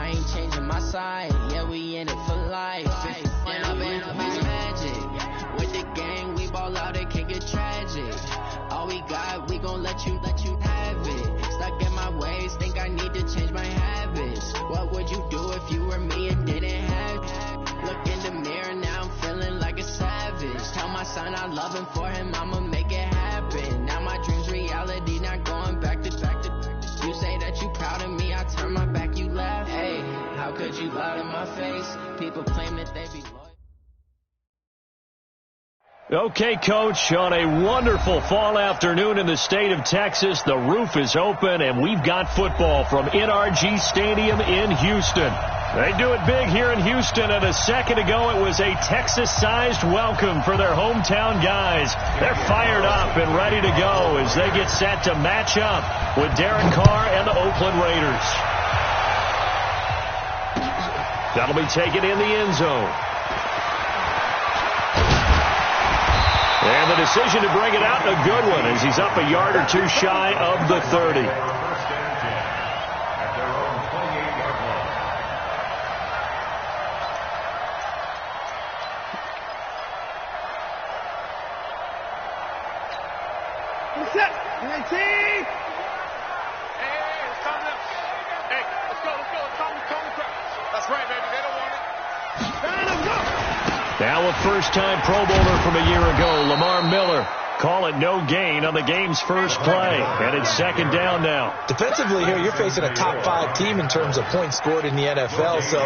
I ain't changing my side. Yeah, we in it for life. And I've been magic. With the gang, we ball out, it can get tragic. All we got, we gon' let you have it. Stuck in my ways, think I need to change my habits. What would you do if you were me and didn't have it? Look in the mirror, now I'm feeling like a savage. Tell my son I love him, for him I'ma make it happen. Now my dream's reality, not going back to. You say that you proud of me, I turn my back, you laugh. Hey, how could you lie to my face? People claim that they be loyal. Okay, Coach, on a wonderful fall afternoon in the state of Texas, the roof is open, and we've got football from NRG Stadium in Houston. They do it big here in Houston, and a second ago it was a Texas-sized welcome for their hometown guys. They're fired up and ready to go as they get set to match up with Derek Carr and the Oakland Raiders. That'll be taken in the end zone. And the decision to bring it out, a good one, as he's up a yard or two shy of the 30. Now a first-time Pro Bowler from a year ago, Lamar Miller. Call it no gain on the game's first play. And it's second down now. Defensively here, you're facing a top-5 team in terms of points scored in the NFL. So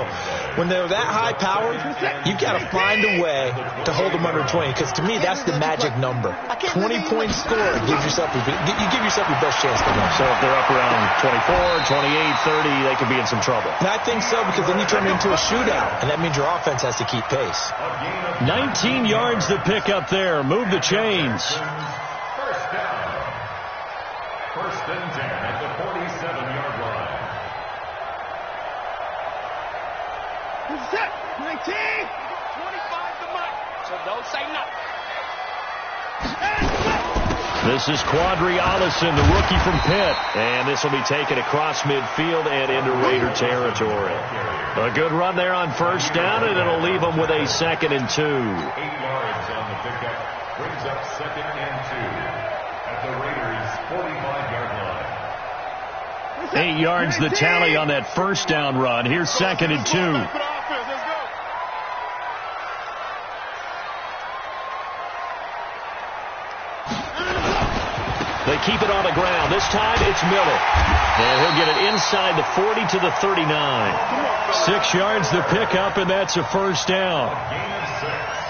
when they're that high-powered, you've got to find a way to hold them under 20. Because to me, that's the magic number. 20 points scored gives yourself you give yourself your best chance to win. So if they're up around 24, 28, 30, they could be in some trouble. And I think so, because then you turn it into a shootout. And that means your offense has to keep pace. 19 yards to pick up there. Move the chains. First down. First and 10 at the 47-yard line. Set. 19. 25 to Mike. So don't say nothing. This is Quadri Allison, the rookie from Pitt. And this will be taken across midfield and into Raider territory. A good run there on first down, and it'll leave them with a 2nd and 2. 8 yards on the pickup. Brings up 2nd and 2 at the Raiders' 45-yard line. 8 yards the tally on that first down run. Here's 2nd and 2. They keep it on the ground. This time it's Miller. And he'll get it inside the 40 to the 39. 6 yards the pickup, and that's a first down.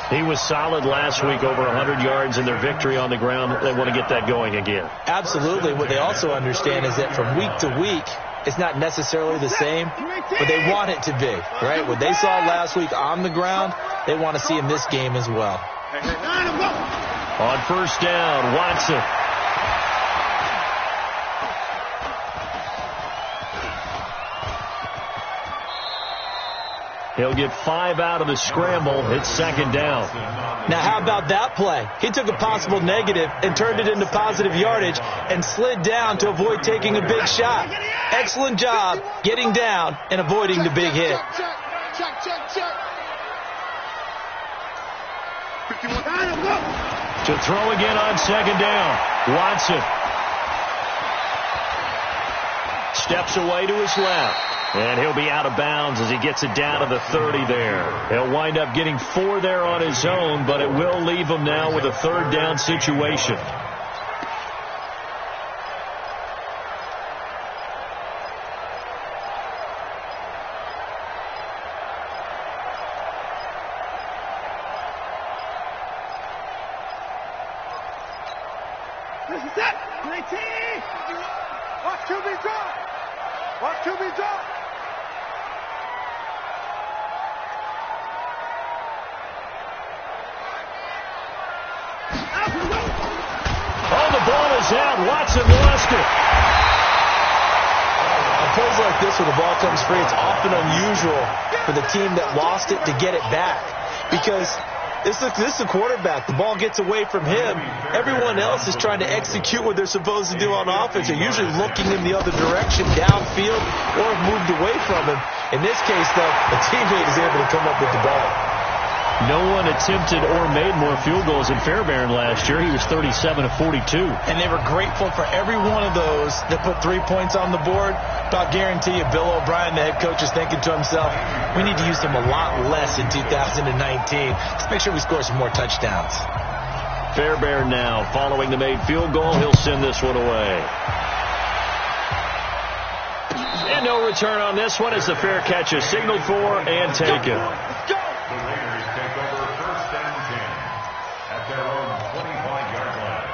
He was solid last week, over 100 yards in their victory on the ground. They want to get that going again. Absolutely. What they also understand is that from week to week, it's not necessarily the same, but they want it to be, right? What they saw last week on the ground, they want to see in this game as well. On first down, Watson. He'll get 5 out of the scramble. It's 2nd down. Now, how about that play? He took a possible negative and turned it into positive yardage and slid down to avoid taking a big shot. Excellent job getting down and avoiding the big hit. To throw again on 2nd down. Watson steps away to his left. And he'll be out of bounds as he gets it down to the 30 there. He'll wind up getting 4 there on his own, but it will leave him now with a 3rd down situation. This is it. 19. Watch QB drop. Watch QB drop. Oh, the ball is out. Watson lost it. On plays like this where the ball comes free, it's often unusual for the team that lost it to get it back. Because This is a quarterback. The ball gets away from him. Everyone else is trying to execute what they're supposed to do on offense. They're usually looking in the other direction, downfield, or moved away from him. In this case, though, a teammate is able to come up with the ball. No one attempted or made more field goals than Fairbairn last year. He was 37 of 42. And they were grateful for every one of those that put 3 points on the board. But I'll guarantee you, Bill O'Brien, the head coach, is thinking to himself, we need to use them a lot less in 2019. Let's make sure we score some more touchdowns. Fairbairn now, following the made field goal, he'll send this one away. And no return on this one as the fair catch is signaled for and taken. The Raiders take over 1st and 10 at their own 25-yard line.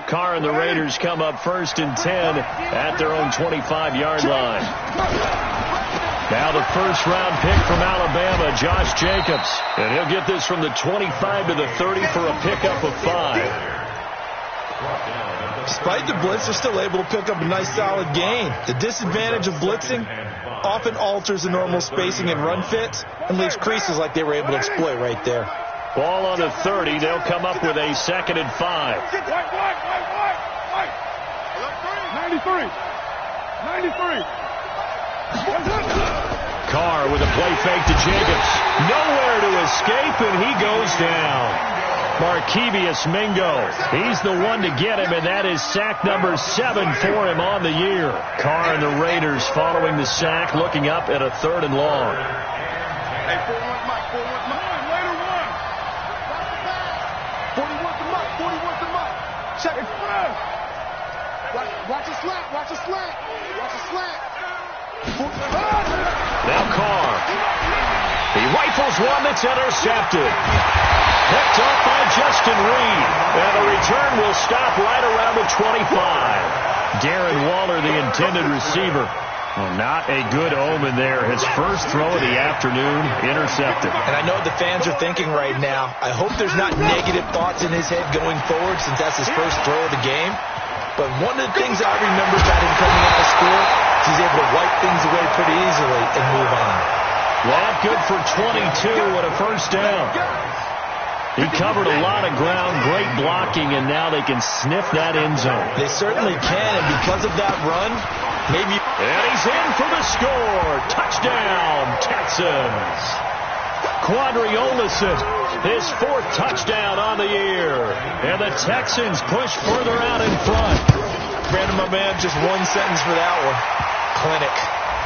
Carr and the Raiders come up 1st and 10 at their own 25-yard line. Now the first-round pick from Alabama, Josh Jacobs. And he'll get this from the 25 to the 30 for a pickup of 5. Despite the blitz, they're still able to pick up a nice, solid gain. The disadvantage of blitzing often alters the normal spacing and run fits and leaves creases like they were able to exploit right there. Ball on the 30. They'll come up with a 2nd and 5. 93. Carr with a play fake to Jacobs. Nowhere to escape, and he goes down. Markevius Mingo. He's the one to get him, and that is sack number 7 for him on the year. Carr and the Raiders following the sack, looking up at a 3rd and long. Hey, 4-1 Mike, 4-1 Mike. Later one. 41 to Mike, 41 to Mike. Check it. Watch a slant, watch a slant. Watch a slant. Now Carr. He rifles one that's intercepted. Picked up by Justin Reed. And the return will stop right around the 25. Darren Waller, the intended receiver. Well, not a good omen there. His first throw of the afternoon, intercepted. And I know the fans are thinking right now, I hope there's not negative thoughts in his head going forward since that's his first throw of the game. But one of the things I remember about him coming out of school is he's able to wipe things away pretty easily and move on. Well, good for 22 with a first down. He covered a lot of ground, great blocking, and now they can sniff that end zone. They certainly can, and because of that run, maybe... And he's in for the score. Touchdown, Texans. Quadri Olison, his 4th touchdown on the year. And the Texans push further out in front. Brandon, my man, just one sentence for that one. Clinic.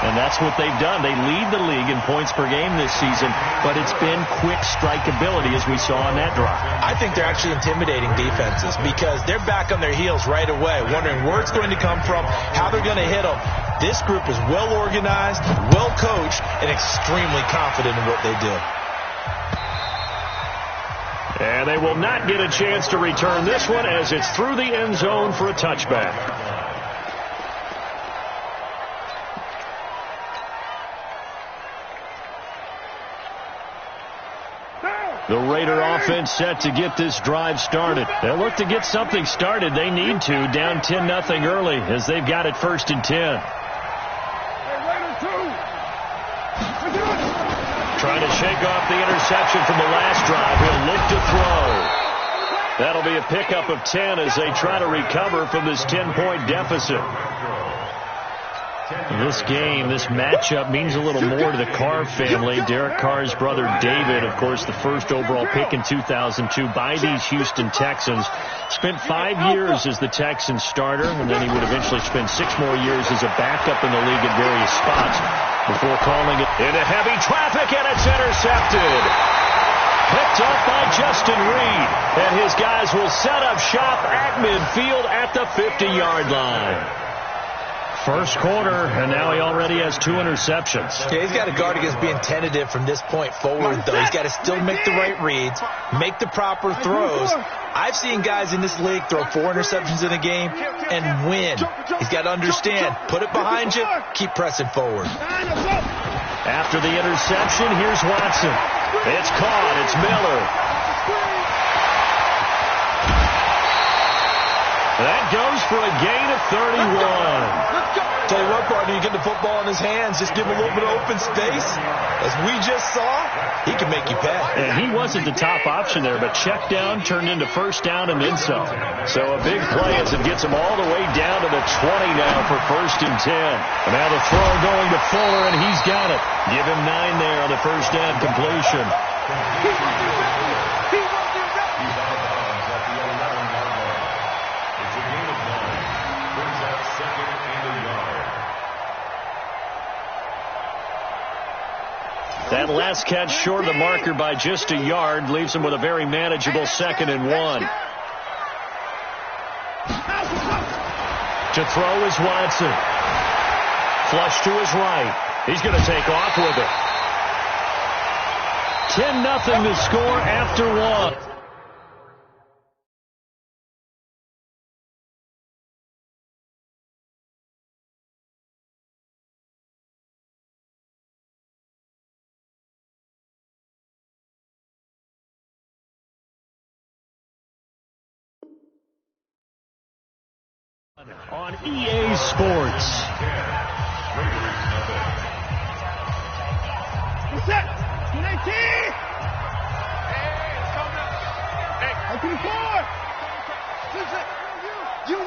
And that's what they've done. They lead the league in points per game this season, but it's been quick strikeability as we saw on that drive. I think they're actually intimidating defenses because they're back on their heels right away, wondering where it's going to come from, how they're going to hit them. This group is well organized, well coached, and extremely confident in what they do. And they will not get a chance to return this one as it's through the end zone for a touchback. The Raider offense set to get this drive started. They'll look to get something started. They need to, down 10-0 early as they've got it 1st and 10. Trying to shake off the interception from the last drive. He'll look to throw. That'll be a pickup of 10 as they try to recover from this 10-point deficit. This game, this matchup means a little more to the Carr family. Derek Carr's brother David, of course, the first overall pick in 2002 by these Houston Texans. Spent 5 years as the Texans starter, and then he would eventually spend 6 more years as a backup in the league at various spots before calling it into heavy traffic, and it's intercepted. Picked off by Justin Reed, and his guys will set up shop at midfield at the 50-yard line. First quarter, and now he already has 2 interceptions. Yeah, he's got to guard against being tentative from this point forward, though. He's got to still make the right reads, make the proper throws. I've seen guys in this league throw 4 interceptions in a game and win. He's got to understand, put it behind you, keep pressing forward. After the interception, here's Watson. It's caught. It's Miller. That goes for a gain of 31. Tell you what, partner, you get the football in his hands, just give him a little bit of open space. As we just saw, he can make you pay. And he wasn't the top option there, but check down turned into first down and then some. So a big play as it gets him all the way down to the 20 now for 1st and 10. And now the throw going to Fuller, and he's got it. Give him 9 there on the first down completion. That last catch short of the marker by just a yard leaves him with a very manageable 2nd and 1. To throw is Watson. Flush to his right. He's going to take off with it. 10-0 to score after 1. On EA Sports. What's that? 19! Hey, it's coming up. Hey, open the board! Listen, you.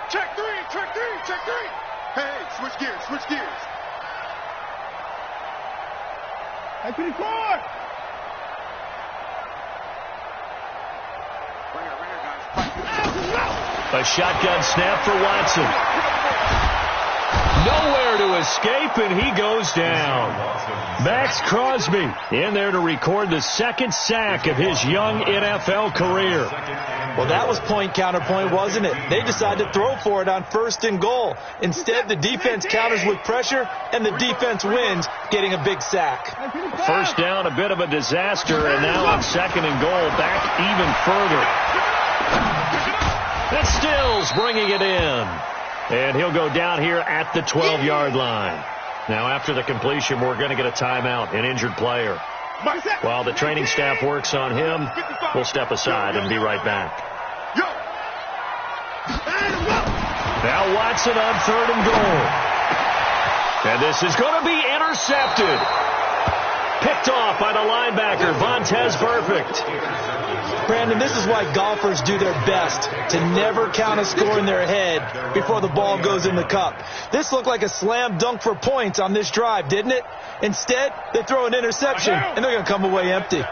Check three. Hey, switch gears. Open the board! Bring her, guys. A shotgun snap for Watson. Nowhere to escape, and he goes down. Max Crosby in there to record the 2nd sack of his young NFL career. Well, that was point counterpoint, wasn't it? They decided to throw for it on 1st and goal. Instead, the defense counters with pressure, and the defense wins, getting a big sack. First down, a bit of a disaster, and now on 2nd and goal, back even further. That's Stills bringing it in. And he'll go down here at the 12-yard line. Now, after the completion, we're going to get a timeout, an injured player. While the training staff works on him, we'll step aside and be right back. Now Watson on 3rd and goal. And this is going to be intercepted. Picked off by the linebacker, Vontaze Burfict. Brandon, this is why golfers do their best to never count a score in their head before the ball goes in the cup. This looked like a slam dunk for points on this drive, didn't it? Instead, they throw an interception, and they're going to come away empty.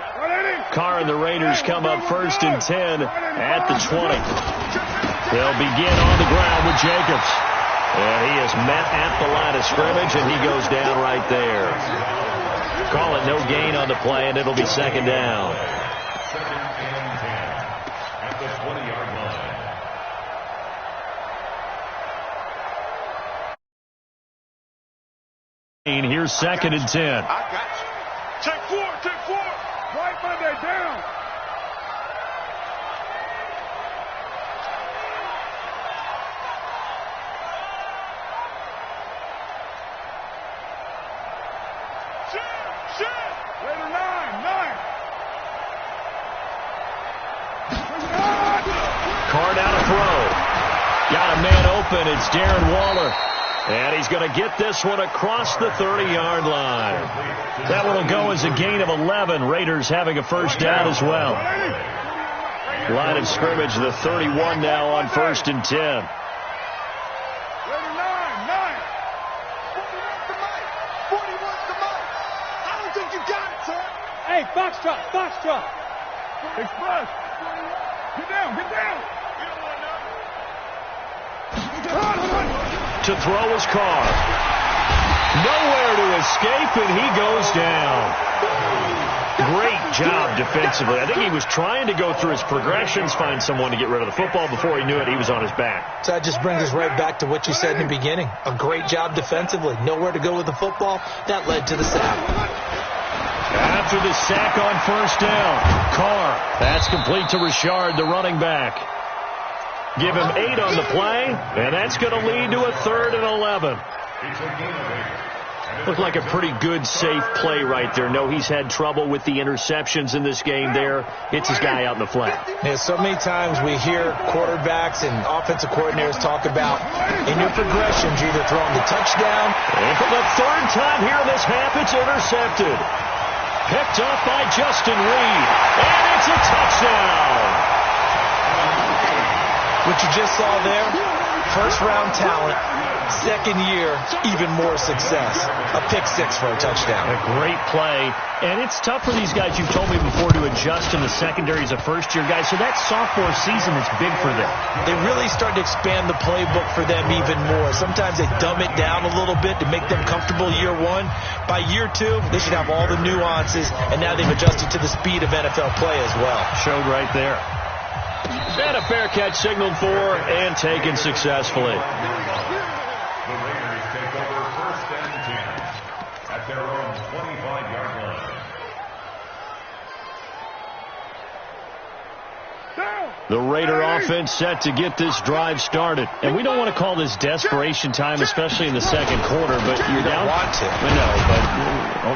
Carr and the Raiders come up 1st and 10 at the 20. They'll begin on the ground with Jacobs. And he is met at the line of scrimmage, and he goes down right there. Call it no gain on the play, and it'll be 2nd down. 2nd and 10 at the 20-yard line. Here's 2nd and 10. I got you. Take 4. Right Monday down. Shit. Later 9. Carr down a throw. Got a man open. It's Darren Waller. And he's going to get this one across the 30-yard line. That one will go as a gain of 11. Raiders having a first down as well. Line of scrimmage, the 31 now on 1st and 10. Hey, foxtrot, foxtrot. Express. Get down, get down. To throw his car. Nowhere to escape, and he goes down. Great job defensively. I think he was trying to go through his progressions, find someone to get rid of the football. Before he knew it, he was on his back. So that just brings us right back to what you said in the beginning. A great job defensively. Nowhere to go with the football. That led to the sack. After the sack on first down, Carr. That's complete to Richard, the running back. Give him 8 on the play, and that's going to lead to a 3rd and 11. Looked like a pretty good, safe play right there. No, he's had trouble with the interceptions in this game there. Hits his guy out in the flat. Yeah, so many times we hear quarterbacks and offensive coordinators talk about in your progressions, you're either throwing the touchdown. And for the 3rd time here in this half, it's intercepted. Picked up by Justin Reed. And it's a touchdown. What you just saw there, first-round talent, second year, even more success. A pick-6 for a touchdown. A great play. And it's tough for these guys, you've told me before, to adjust in the secondary as a first-year guy. So that sophomore season is big for them. They really start to expand the playbook for them even more. Sometimes they dumb it down a little bit to make them comfortable year 1. By year 2, they should have all the nuances, and now they've adjusted to the speed of NFL play as well. Showed right there. And a fair catch signaled for and taken successfully. The Raiders take over 1st and 10 at their own 25-yard line. The Raider offense set to get this drive started. And we don't want to call this desperation time, especially in the second quarter, but you're down. Want to. No, but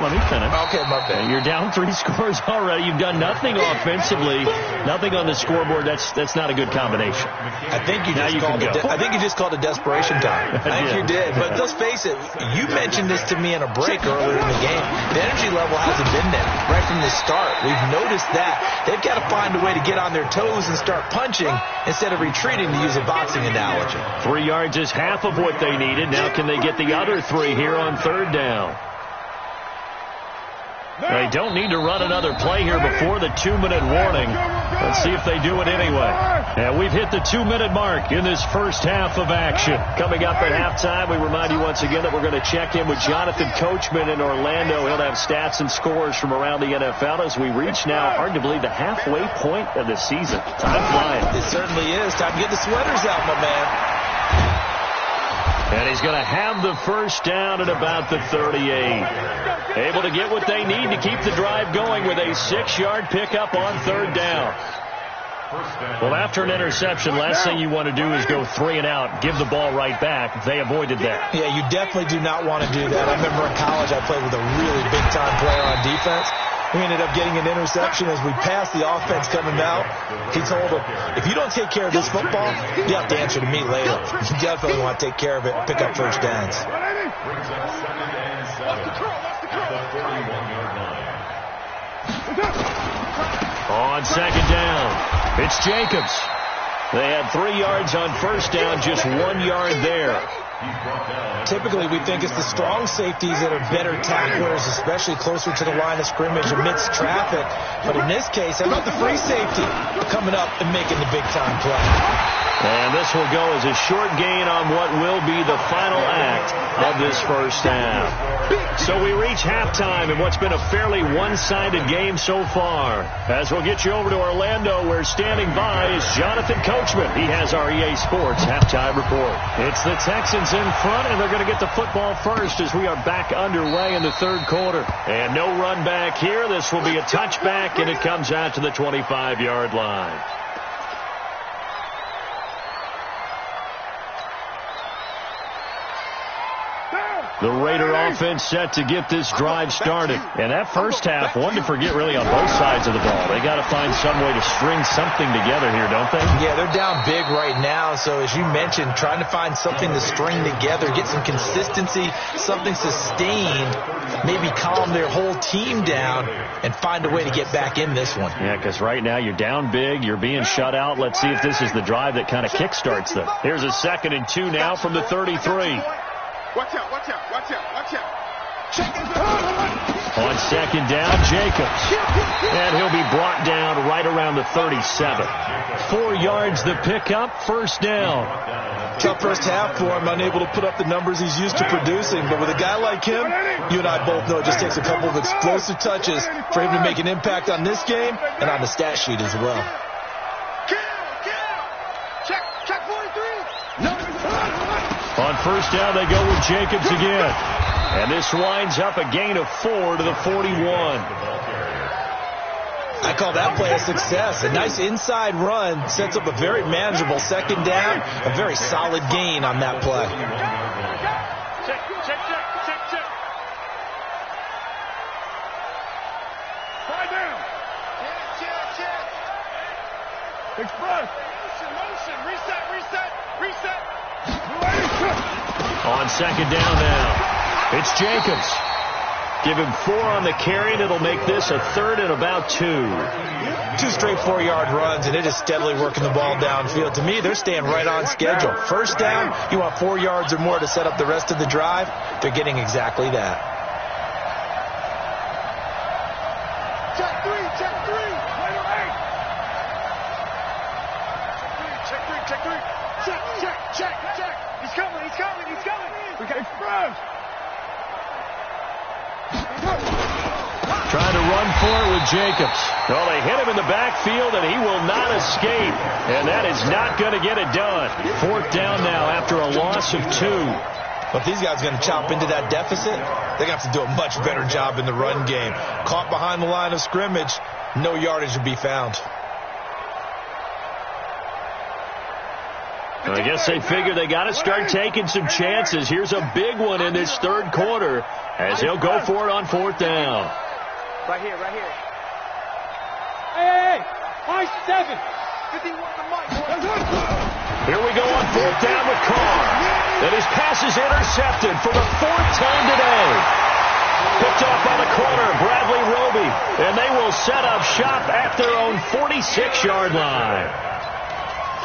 let me finish. Okay, my bad. You're down 3 scores already. You've done nothing offensively, nothing on the scoreboard. That's not a good combination. I think you just called it desperation time. I think you did. But let's face it, you mentioned this to me in a break earlier in the game. The energy level hasn't been there right from the start. We've noticed that. They've got to find a way to get on their toes and start punching instead of retreating, to use a boxing analogy. 3 yards is half of what they needed. Now can they get the other 3 here on 3rd down? They don't need to run another play here before the 2-minute warning. Let's see if they do it anyway. And we've hit the 2-minute mark in this first half of action. Coming up at halftime, we remind you once again that we're going to check in with Jonathan Coachman in Orlando. He'll have stats and scores from around the NFL as we reach now arguably the halfway point of the season. Time flying. It certainly is. Time to get the sweaters out, my man. And he's going to have the first down at about the 38. Able to get what they need to keep the drive going with a 6-yard pickup on 3rd down. Well, after an interception, last thing you want to do is go 3 and out, give the ball right back. They avoided that. Yeah, you definitely do not want to do that. I remember in college I played with a really big-time player on defense. We ended up getting an interception as we passed the offense coming out. He told him, if you don't take care of this football, you have to answer to me later. You definitely want to take care of it and pick up first downs. Brings up 2nd and 7 at the 31-yard line. On 2nd down, it's Jacobs. They had 3 yards on first down, just 1 yard there. Typically, we think it's the strong safeties that are better tacklers, especially closer to the line of scrimmage amidst traffic. But in this case, how about the free safety coming up and making the big-time play? And this will go as a short gain on what will be the final act of this first half. So we reach halftime in what's been a fairly one-sided game so far. As we'll get you over to Orlando, where standing by is Jonathan Coachman. He has our EA Sports halftime report. It's the Texans in front, and they're going to get the football first as we are back underway in the 3rd quarter. And no run back here. This will be a touchback, and it comes out to the 25-yard line. The Raider offense set to get this drive started. And that first half, one to forget really on both sides of the ball. They got to find some way to string something together here, don't they? Yeah, they're down big right now. So as you mentioned, trying to find something to string together, get some consistency, something sustained, maybe calm their whole team down and find a way to get back in this one. Yeah, because right now you're down big, you're being shut out. Let's see if this is the drive that kind of kickstarts them. Here's a 2nd and 2 now from the 33. Watch out, watch out, watch out, watch out. On second down, Jacobs. And he'll be brought down right around the 37. 4 yards the pickup, first down. Tough first half for him, unable to put up the numbers he's used to producing. But with a guy like him, you and I both know it just takes a couple of explosive touches for him to make an impact on this game and on the stat sheet as well. Check 43. On first down, they go with Jacobs again. And this winds up a gain of 4 to the 41. I call that play a success. A nice inside run sets up a very manageable second down. A very solid gain on that play. Check. Five down. Check. Express. Motion. Reset. On second down now, it's Jacobs. Give him 4 on the carry, and it'll make this a 3rd and about 2. 2 straight 4-yard runs, and it is steadily working the ball downfield. To me, they're staying right on schedule. First down, you want 4 yards or more to set up the rest of the drive. They're getting exactly that. Check 3. Check. He's coming. We got express. Trying to run for it with Jacobs. Well, they hit him in the backfield, and he will not escape. And that is not going to get it done. 4th down now after a loss of 2. But if these guys are going to chop into that deficit, they're going to have to do a much better job in the run game. Caught behind the line of scrimmage, no yardage to be found. I guess they figure they got to start taking some chances. Here's a big one in this 3rd quarter as he'll go for it on 4th down. Right here. Hey. High 7. 51 the mic. Here we go on 4th down with Carr. And his pass is intercepted for the 4th time today. Picked off on the corner, Bradley Roby. And they will set up shop at their own 46-yard line.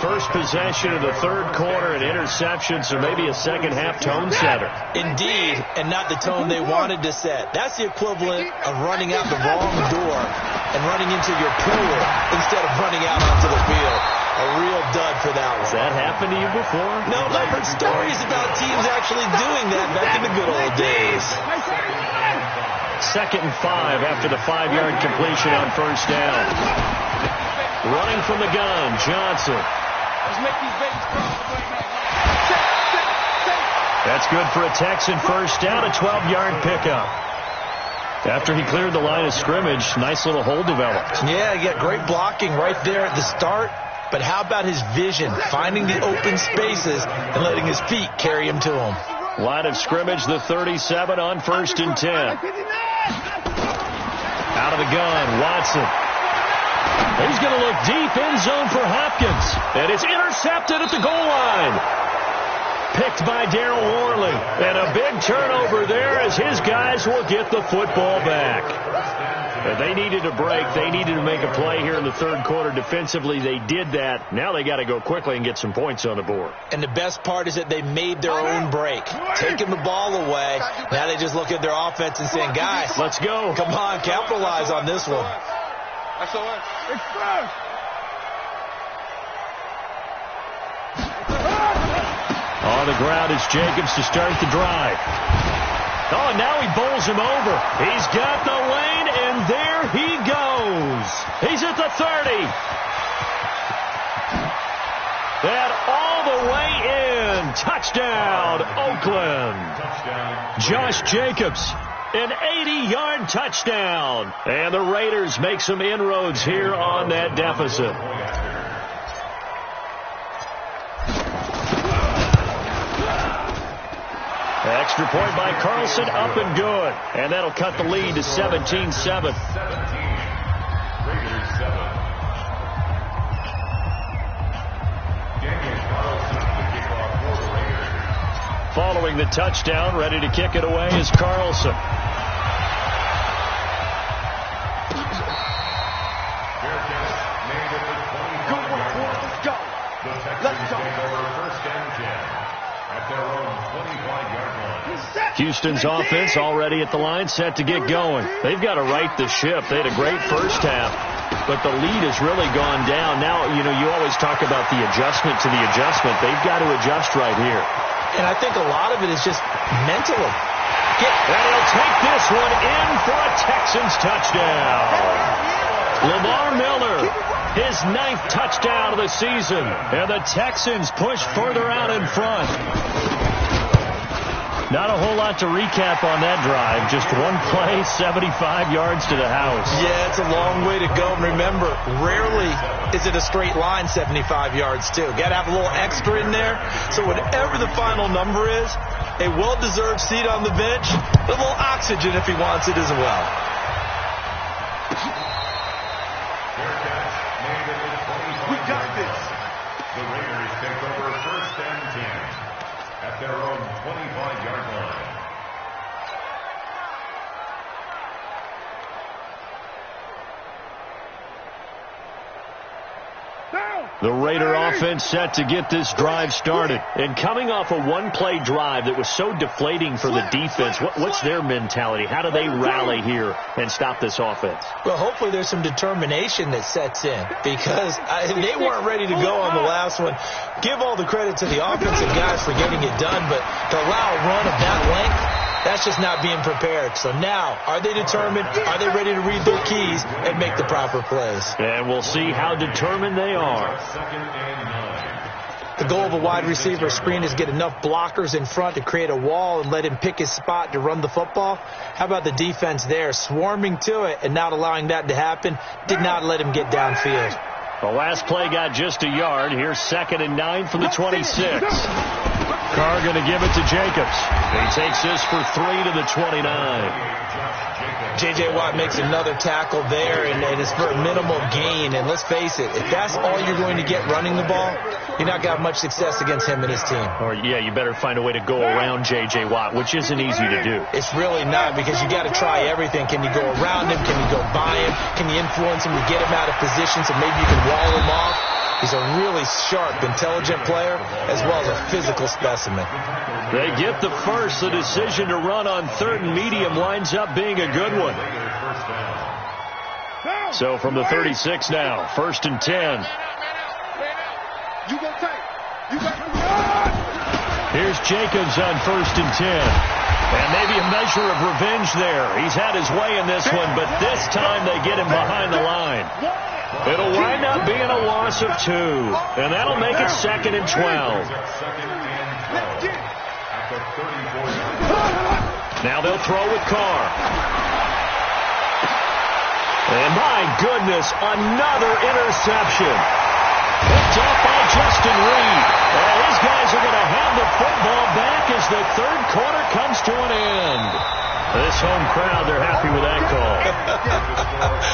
First possession of the 3rd quarter, an interception, so maybe a second-half tone setter. Indeed, and not the tone they wanted to set. That's the equivalent of running out the wrong door and running into your pool instead of running out onto the field. A real dud for that one. Has that happened to you before? No, I've heard stories about teams actually doing that back in the good old days. 2nd and 5 after the 5-yard completion on first down. Running from the gun, Johnson. That's good for a Texan first down, a 12-yard pickup. After he cleared the line of scrimmage, nice little hole developed. Yeah, he got great blocking right there at the start. But how about his vision, finding the open spaces and letting his feet carry him to him? Line of scrimmage, the 37 on 1st and 10. Out of the gun, Watson. He's going to look deep in zone for Hopkins. And it's intercepted at the goal line. Picked by Darryl Worley. And a big turnover there as his guys will get the football back. And they needed a break. They needed to make a play here in the 3rd quarter. Defensively, they did that. Now they got to go quickly and get some points on the board. And the best part is that they made their own break. Taking the ball away. Now they just look at their offense and saying, guys, let's go. Come on, capitalize on this one. On the ground is Jacobs to start the drive. Oh, and now he bowls him over. He's got the lane, and there he goes. He's at the 30. And all the way in. Touchdown, Oakland. Josh Jacobs, an 80-yard touchdown. And the Raiders make some inroads here on that deficit. Extra point by Carlson, up and good. And that'll cut the lead to 17-7. Following the touchdown, ready to kick it away is Carlson. Houston's offense already at the line, set to get going. They've got to right the ship. They had a great first half, but the lead has really gone down. Now, you know, you always talk about the adjustment to the adjustment. They've got to adjust right here. And I think a lot of it is just mentally. And he'll take this one in for a Texans touchdown. Lamar Miller, his 9th touchdown of the season. And the Texans push further out in front. Not a whole lot to recap on that drive. Just one play, 75 yards to the house. Yeah, it's a long way to go. And remember, rarely is it a straight line 75 yards, too. Got to have a little extra in there. So whatever the final number is, a well-deserved seat on the bench, a little oxygen if he wants it as well. We got this. The Raiders take over 1st and 10 at their own 25-yard line. The Raider offense set to get this drive started. And coming off a one-play drive that was so deflating for the defense, what's their mentality? How do they rally here and stop this offense? Well, hopefully there's some determination that sets in because they weren't ready to go on the last one. Give all the credit to the offensive guys for getting it done, but to allow a run of that length, that's just not being prepared. So now, are they determined? Are they ready to read their keys and make the proper plays? And we'll see how determined they are. The goal of a wide receiver screen is get enough blockers in front to create a wall and let him pick his spot to run the football. How about the defense there, swarming to it and not allowing that to happen? Did not let him get downfield. The last play got just a yard. Here's 2nd and 9 from the 26. Carr going to give it to Jacobs. He takes this for 3 to the 29. J.J. Watt makes another tackle there, and it's for a minimal gain. And let's face it, if that's all you're going to get running the ball, you're not going to have much success against him and his team. Or, yeah, you better find a way to go around J.J. Watt, which isn't easy to do. It's really not, because you got to try everything. Can you go around him? Can you go by him? Can you influence him to get him out of position so maybe you can wall him off? He's a really sharp, intelligent player, as well as a physical specimen. They get the first. The decision to run on 3rd and medium winds up being a good one. So from the 36 now, 1st and 10. Here's Jacobs on 1st and 10. And maybe a measure of revenge there. He's had his way in this one, but this time they get him behind the line. It'll wind up being a loss of 2, and that'll make it 2nd and 12. Now they'll throw with Carr. And my goodness, another interception. Picked up by Justin Reed. And his guys are going to have the football back as the 3rd quarter comes to an end. This home crowd, they're happy with that call.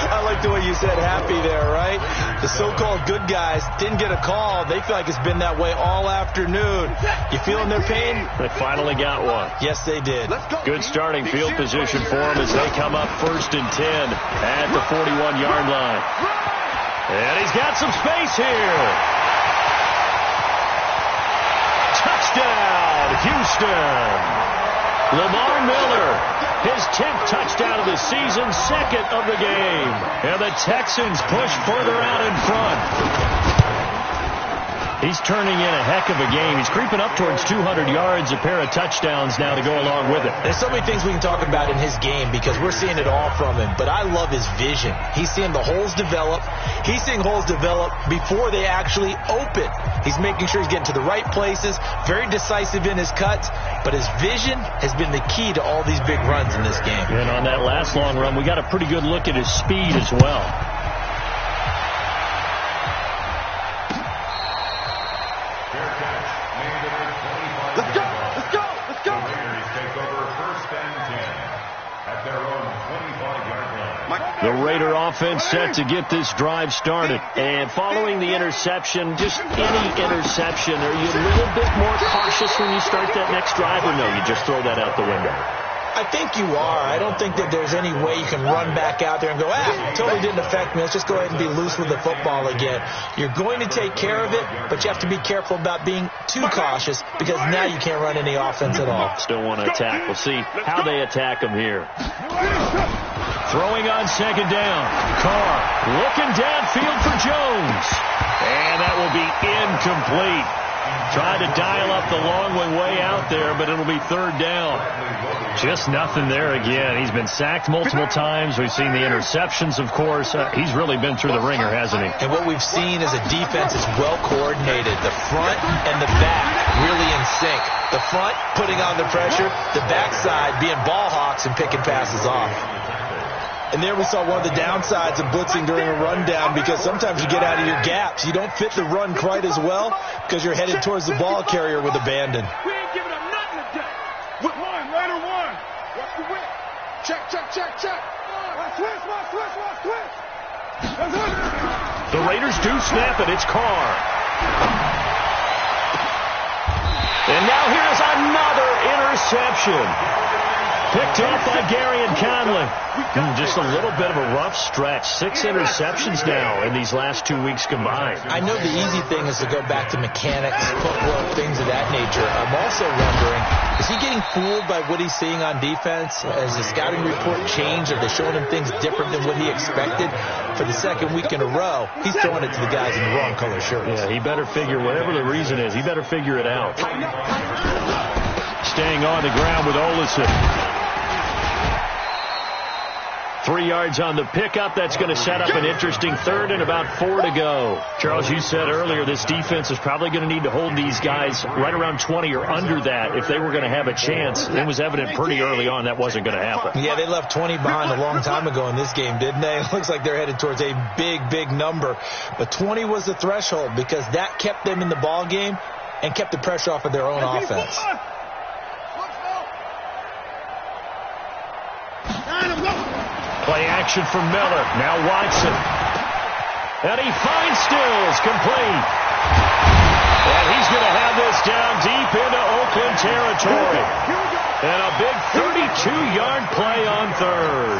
I like the way you said happy there, right? The so-called good guys didn't get a call. They feel like it's been that way all afternoon. You feeling their pain? They finally got one. Yes, they did. Good starting field position for them as they come up 1st and 10 at the 41-yard line. And he's got some space here. Touchdown, Houston. Lamar Miller, his 10th touchdown of the season, 2nd of the game. And the Texans push further out in front. He's turning in a heck of a game. He's creeping up towards 200 yards, a pair of touchdowns now to go along with it. There's so many things we can talk about in his game because we're seeing it all from him. But I love his vision. He's seeing the holes develop. He's seeing holes develop before they actually open. He's making sure he's getting to the right places, very decisive in his cuts. But his vision has been the key to all these big runs in this game. And on that last long run, we got a pretty good look at his speed as well. Let's go! Let's go! Let's go! The Raiders take over 1st and 10 at their own 25-yard line. The Raider offense set to get this drive started. And following the interception, just any interception, are you a little bit more cautious when you start that next drive, or no, you just throw that out the window? I think you are. I don't think that there's any way you can run back out there and go, totally didn't affect me. Let's just go ahead and be loose with the football again. You're going to take care of it, but you have to be careful about being too cautious because now you can't run any offense at all. Still want to attack. We'll see how they attack him here. Throwing on second down. Carr looking downfield for Jones. And that will be incomplete. Trying to dial up the long way out there, but it'll be third down. Just nothing there again. He's been sacked multiple times. We've seen the interceptions, of course. He's really been through the ringer, hasn't he? And what we've seen is a defense is well coordinated. The front and the back really in sync. The front putting on the pressure, the backside being ball hawks and picking passes off. And there we saw one of the downsides of blitzing during a rundown because sometimes you get out of your gaps. You don't fit the run quite as well because you're headed towards the ball carrier with abandon. We ain't giving up nothing today. With one, Raider one. Watch the whip. Check. Watch switch. The Raiders do snap it. It's Carr. And now here's another interception. Picked off by Gary and Conley. Just a little bit of a rough stretch. 6 interceptions now in these last 2 weeks combined. I know the easy thing is to go back to mechanics, footwork, things of that nature. I'm also wondering, is he getting fooled by what he's seeing on defense? Has the scouting report changed? Are they showing him things different than what he expected? For the second week in a row, he's throwing it to the guys in the wrong color shirts. Yeah, he better figure, whatever the reason is, he better figure it out. Staying on the ground with Olison. 3 yards on the pickup. That's going to set up an interesting third and about 4 to go. Charles, you said earlier this defense is probably going to need to hold these guys right around 20 or under that if they were going to have a chance. It was evident pretty early on that wasn't going to happen. Yeah, they left 20 behind a long time ago in this game, didn't they? It looks like they're headed towards a big number. But 20 was the threshold because that kept them in the ball game and kept the pressure off of their own offense. Play action for Miller. Now Watson. And he finds Stills complete. And he's going to have this down deep into Oakland territory. And a big 32-yard play on third.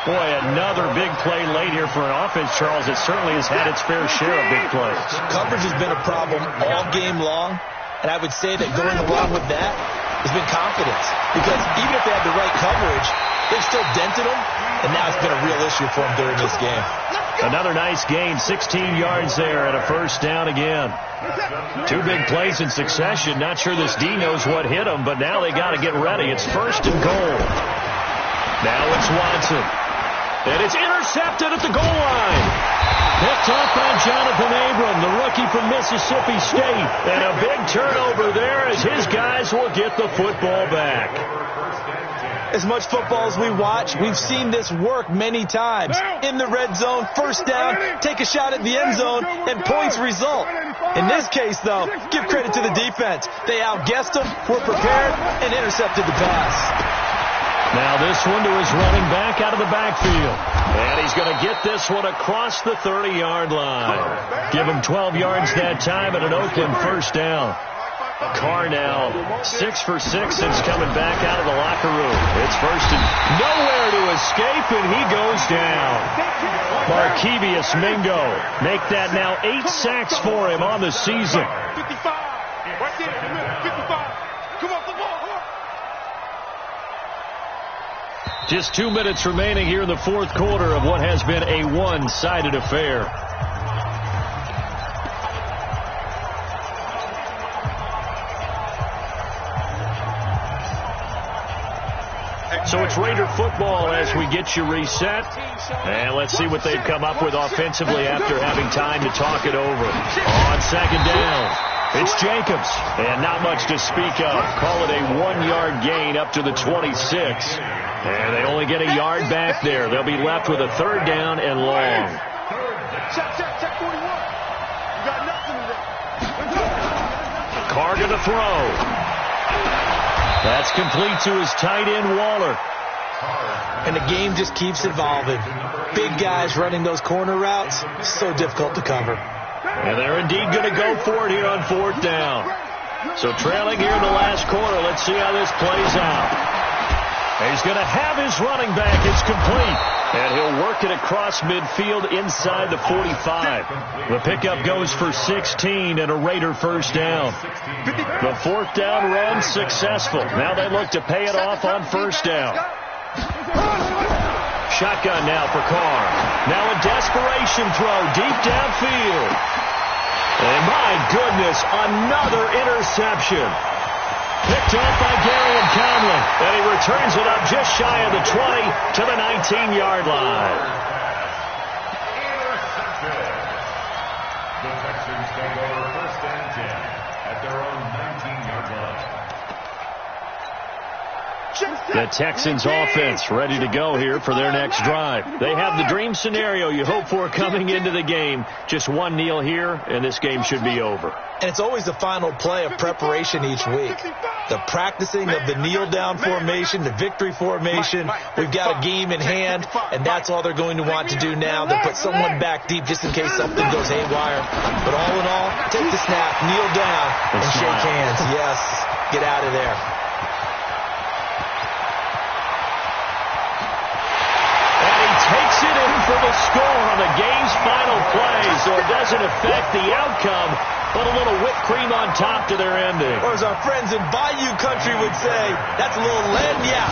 Boy, another big play late here for an offense, Charles. It certainly has had its fair share of big plays. Coverage has been a problem all game long. And I would say that going along with that has been confidence. Because even if they had the right coverage, they've still dented them, and now it's been a real issue for them during this game. Another nice gain, 16 yards there and a first down again. 2 big plays in succession. Not sure this D knows what hit them, but now they got to get ready. It's first and goal. Now it's Watson. And it's intercepted at the goal line. Picked off by Jonathan Abram, the rookie from Mississippi State. And a big turnover there as his guys will get the football back. As much football as we watch, we've seen this work many times. In the red zone, first down, take a shot at the end zone, and points result. In this case, though, give credit to the defense. They outguessed them, were prepared, and intercepted the pass. Now this one to his running back out of the backfield. And he's going to get this one across the 30-yard line. Give him 12 yards that time and an Oakland first down. Carr now 6 for 6 since coming back out of the locker room. It's first and nowhere to escape, and he goes down. Markevius Mingo make that now 8 sacks for him on the season. 55. Right there, 55. Come on, the ball. Just 2 minutes remaining here in the fourth quarter of what has been a one-sided affair. So it's Raider football as we get you reset. And let's see what they've come up with offensively after having time to talk it over. On second down, it's Jacobs. And not much to speak of. Call it a 1-yard gain up to the 26. And they only get a yard back there. They'll be left with a third down and long. Check 41. You got nothing today. Carr to throw. That's complete to his tight end, Waller. And the game just keeps evolving. Big guys running those corner routes, so difficult to cover. And they're indeed going to go for it here on fourth down. So trailing here in the last quarter, let's see how this plays out. He's going to have his running back. It's complete. And he'll work it across midfield inside the 45. The pickup goes for 16 and a Raider first down. The fourth down run successful. Now they look to pay it off on first down. Shotgun now for Carr. Now a desperation throw deep downfield. And my goodness, another interception. Picked off by Garyon Conley. And he returns it up just shy of the 20 to the 19-yard line. Intercepted. The Texans take over first and 10 at their own 19-yard line. The Texans offense ready to go here for their next drive. They have the dream scenario you hope for coming into the game. Just one kneel here, and this game should be over. And it's always the final play of preparation each week. The practicing of the kneel-down formation, the victory formation. We've got a game in hand, and that's all they're going to want to do now. They'll put someone back deep just in case something goes haywire. But all in all, take the snap, kneel down, and shake hands. Yes, get out of there. Takes it in for the score on the game's final play, so it doesn't affect the outcome, but a little whipped cream on top to their ending. Or as our friends in Bayou Country would say, that's a little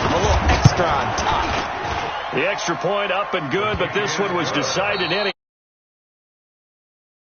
a little extra on top. The extra point up and good, but this one was decided anyway.